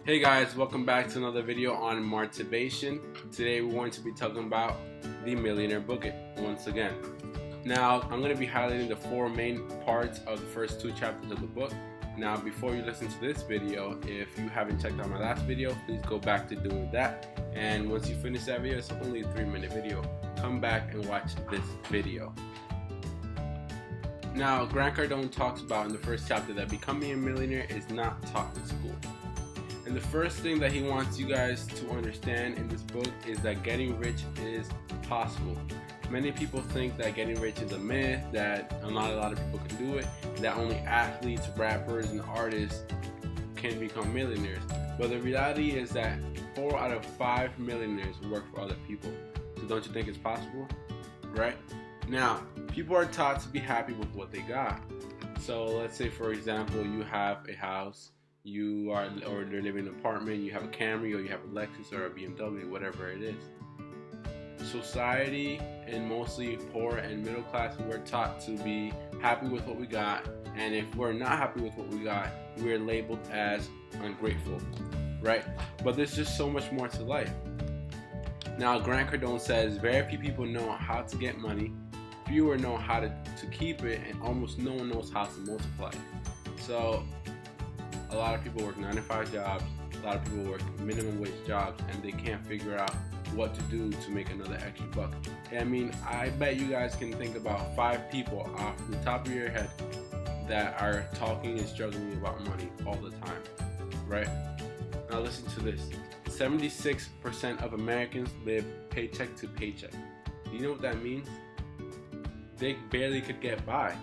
Hey guys, welcome back to another video on Martevation. Today we're going to be talking about the Millionaire Booklet once again. Now I'm going to be highlighting the four main parts of the first two chapters of the book. Now before you listen to this video, if you haven't checked out my last video, please go back to doing that. And once you finish that video, it's only a 3-minute video. Come back and watch this video. Now Grant Cardone talks about in the first chapter that becoming a millionaire is not taught in school. And the first thing that he wants you guys to understand in this book is that getting rich is possible. Many people think that getting rich is a myth, that not a lot of people can do it, that only athletes, rappers, and artists can become millionaires. But the reality is that 4 out of 5 millionaires work for other people. So don't you think it's possible? Right? Now, people are taught to be happy with what they got. So let's say, for example, you have a house, you're living in an apartment, you have a Camry, or you have a Lexus or a BMW, whatever it is. Society, and mostly poor and middle class, we're taught to be happy with what we got, and if we're not happy with what we got, we're labeled as ungrateful, right? But there's just so much more to life. Now Grant Cardone says very few people know how to get money, fewer know how to keep it, and almost no one knows how to multiply it. So a lot of people work 9-to-5 jobs, a lot of people work minimum wage jobs, and they can't figure out what to do to make another extra buck. I mean, I bet you guys can think about 5 people off the top of your head that are talking and struggling about money all the time, right? Now listen to this. 76% of Americans live paycheck to paycheck. Do you know what that means? They barely could get by.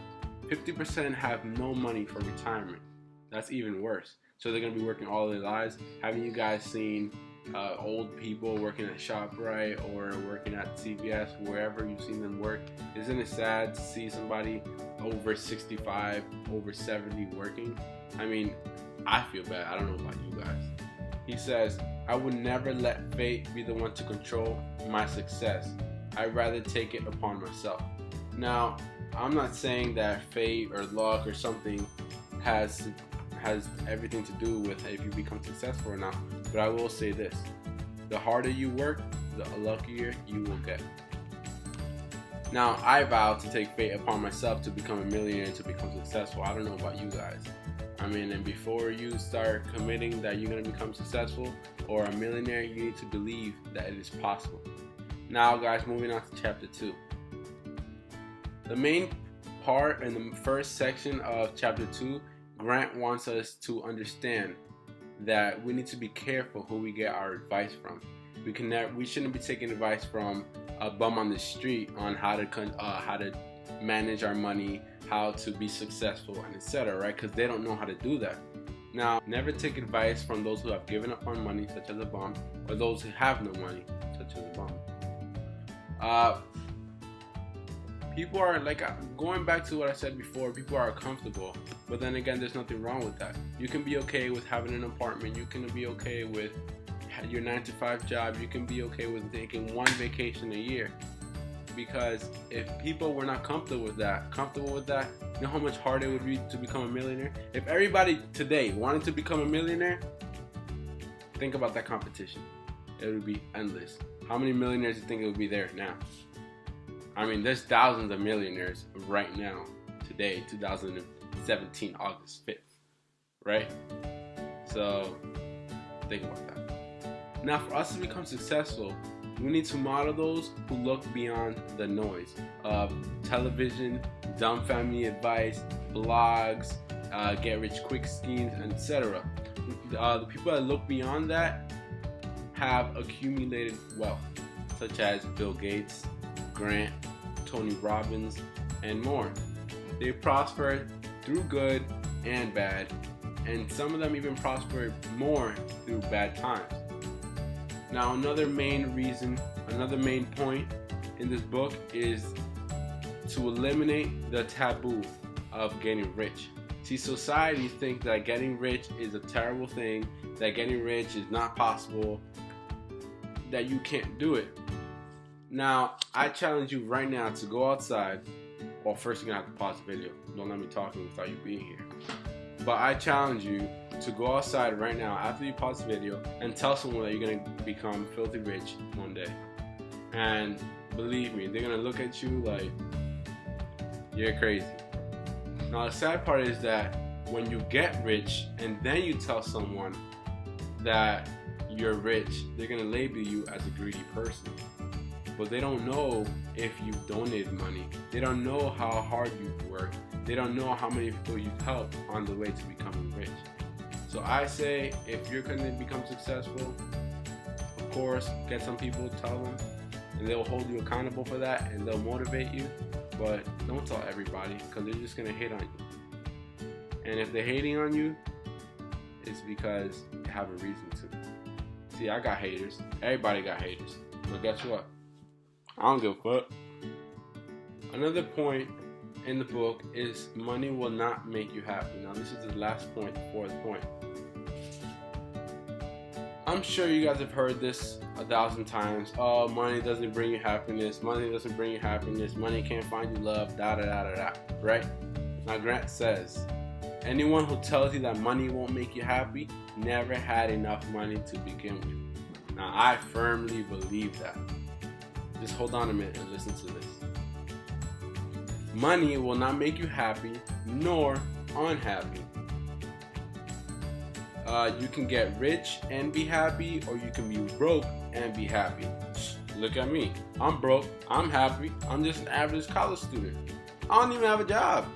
50% have no money for retirement. That's even worse. So they're going to be working all their lives. Haven't you guys seen old people working at ShopRite or working at CVS, wherever you've seen them work? Isn't it sad to see somebody over 65, over 70 working? I mean, I feel bad. I don't know about you guys. He says, I would never let fate be the one to control my success. I'd rather take it upon myself. Now, I'm not saying that fate or luck or something has everything to do with if you become successful or not, but I will say this: the harder you work, the luckier you will get. Now, I vow to take fate upon myself to become a millionaire and to become successful. I don't know about you guys. I mean, and before you start committing that you're going to become successful or a millionaire, you need to believe that it is possible. Now guys, moving on to chapter 2. The main part in the first section of chapter 2, Grant wants us to understand that we need to be careful who we get our advice from. We shouldn't be taking advice from a bum on the street on how to manage our money, how to be successful, and etc. Right? Because they don't know how to do that. Now, never take advice from those who have given up on money, such as a bum, or those who have no money, such as a bum. People are like, going back to what I said before, people are comfortable, but then again, there's nothing wrong with that. You can be okay with having an apartment, you can be okay with your 9-to-5 job, you can be okay with taking 1 vacation a year. Because if people were not comfortable with that, you know how much harder it would be to become a millionaire? If everybody today wanted to become a millionaire, think about that competition. It would be endless. How many millionaires do you think it would be there now? I mean, there's thousands of millionaires right now, today, 2017, August 5th, right? So, think about that. Now, for us to become successful, we need to model those who look beyond the noise of television, dumb family advice, blogs, get-rich-quick schemes, etc. The people that look beyond that have accumulated wealth, such as Bill Gates, Grant, Tony Robbins, and more. They prospered through good and bad, and some of them even prospered more through bad times. Now, another main point in this book is to eliminate the taboo of getting rich. See, society thinks that getting rich is a terrible thing, that getting rich is not possible, that you can't do it. Now, I challenge you right now to go outside. Well, first you're going to have to pause the video. Don't let me talking without you being here. But I challenge you to go outside right now after you pause the video and tell someone that you're going to become filthy rich one day. And believe me, they're going to look at you like you're crazy. Now the sad part is that when you get rich and then you tell someone that you're rich, they're going to label you as a greedy person. But they don't know if you've donated money. They don't know how hard you've worked. They don't know how many people you've helped on the way to becoming rich. So I say, if you're going to become successful, of course, get some people, tell them, and they'll hold you accountable for that, and they'll motivate you. But don't tell everybody, because they're just going to hate on you. And if they're hating on you, it's because they have a reason to. See, I got haters. Everybody got haters. But guess what? I don't give a fuck. Another point in the book is money will not make you happy. Now this is the last point, the fourth point. I'm sure you guys have heard this 1,000 times. Oh, money doesn't bring you happiness. Money doesn't bring you happiness. Money can't find you love. Da da da da da. Right? Now Grant says, anyone who tells you that money won't make you happy never had enough money to begin with. Now I firmly believe that. Just hold on a minute and listen to this. Money will not make you happy nor unhappy. You can get rich and be happy, or you can be broke and be happy. Look at me. I'm broke. I'm happy. I'm just an average college student. I don't even have a job.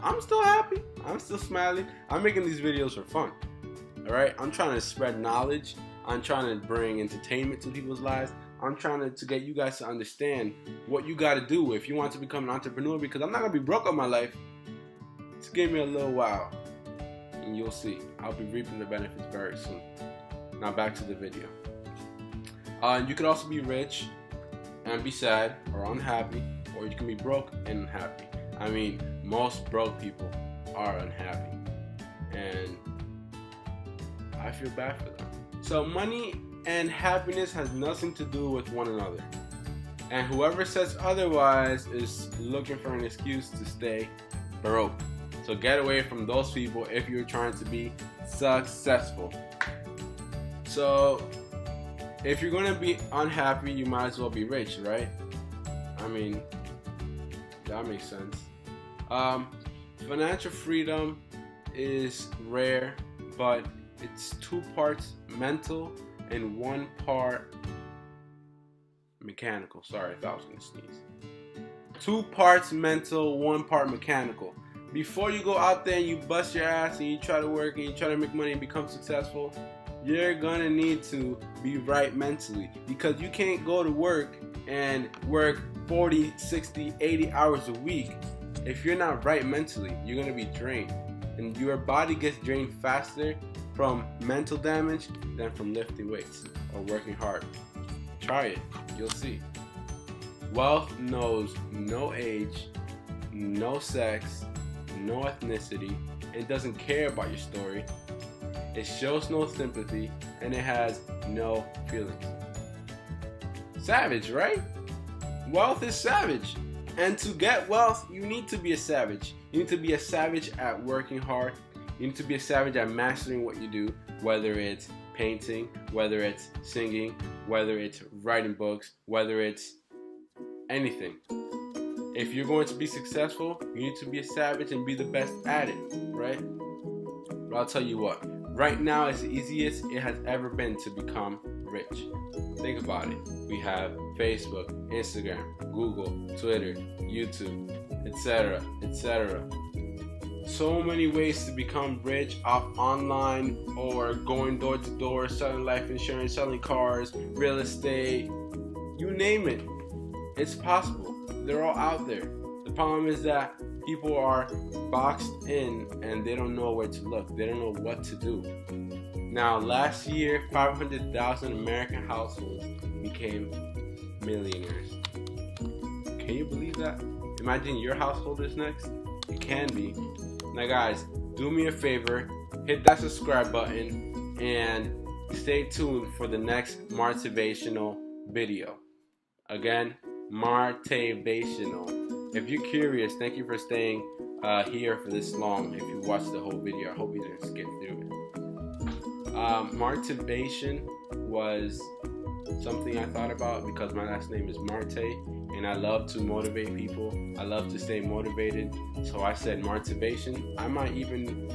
I'm still happy. I'm still smiling. I'm making these videos for fun. Alright? I'm trying to spread knowledge. I'm trying to bring entertainment to people's lives. I'm trying to get you guys to understand what you got to do if you want to become an entrepreneur, because I'm not going to be broke all my life. Just give me a little while and you'll see. I'll be reaping the benefits very soon. Now back to the video. You could also be rich and be sad or unhappy, or you can be broke and unhappy. I mean, most broke people are unhappy, and I feel bad for them. So money and happiness has nothing to do with one another. And whoever says otherwise is looking for an excuse to stay broke. So get away from those people if you're trying to be successful. So if you're going to be unhappy, you might as well be rich, right? I mean, that makes sense. Financial freedom is rare, but it's 2 parts mental and 1 part mechanical. Sorry, I thought I was going to sneeze. 2 parts mental, 1 part mechanical. Before you go out there and you bust your ass and you try to work and you try to make money and become successful, you're going to need to be right mentally, because you can't go to work and work 40, 60, 80 hours a week. If you're not right mentally, you're going to be drained. And your body gets drained faster from mental damage than from lifting weights or working hard. Try it, you'll see. Wealth knows no age, no sex, no ethnicity. It doesn't care about your story. It shows no sympathy, and it has no feelings. Savage, right? Wealth is savage. And to get wealth, you need to be a savage. You need to be a savage at working hard. You need to be a savage at mastering what you do, whether it's painting, whether it's singing, whether it's writing books, whether it's anything. If you're going to be successful, you need to be a savage and be the best at it, right? But I'll tell you what, right now it's the easiest it has ever been to become rich. Think about it. We have Facebook, Instagram, Google, Twitter, YouTube, etc., etc. So many ways to become rich off online or going door to door, selling life insurance, selling cars, real estate, you name it. It's possible. They're all out there. The problem is that people are boxed in and they don't know where to look. They don't know what to do. Now, last year, 500,000 American households became millionaires. Can you believe that? Imagine your household is next. It can be. Now, guys, do me a favor. Hit that subscribe button and stay tuned for the next motivational video. Again, Martevational. if you're curious, thank you for staying here for this long. If you watched the whole video, I hope you didn't skip through it. Martevation was something I thought about because my last name is Marte, and I love to motivate people. I love to stay motivated, so I said Martevation. I might even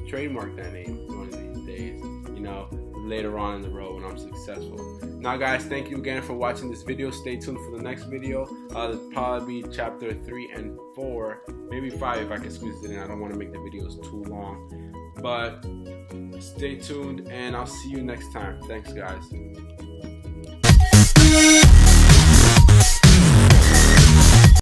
trademark that name one of these days, you know, later on in the road when I'm successful. Now guys, thank you again for watching this video. Stay tuned for the next video. It'll probably be chapter 3 and 4, maybe 5 if I can squeeze it in. I don't want to make the videos too long, but stay tuned and I'll see you next time. Thanks guys.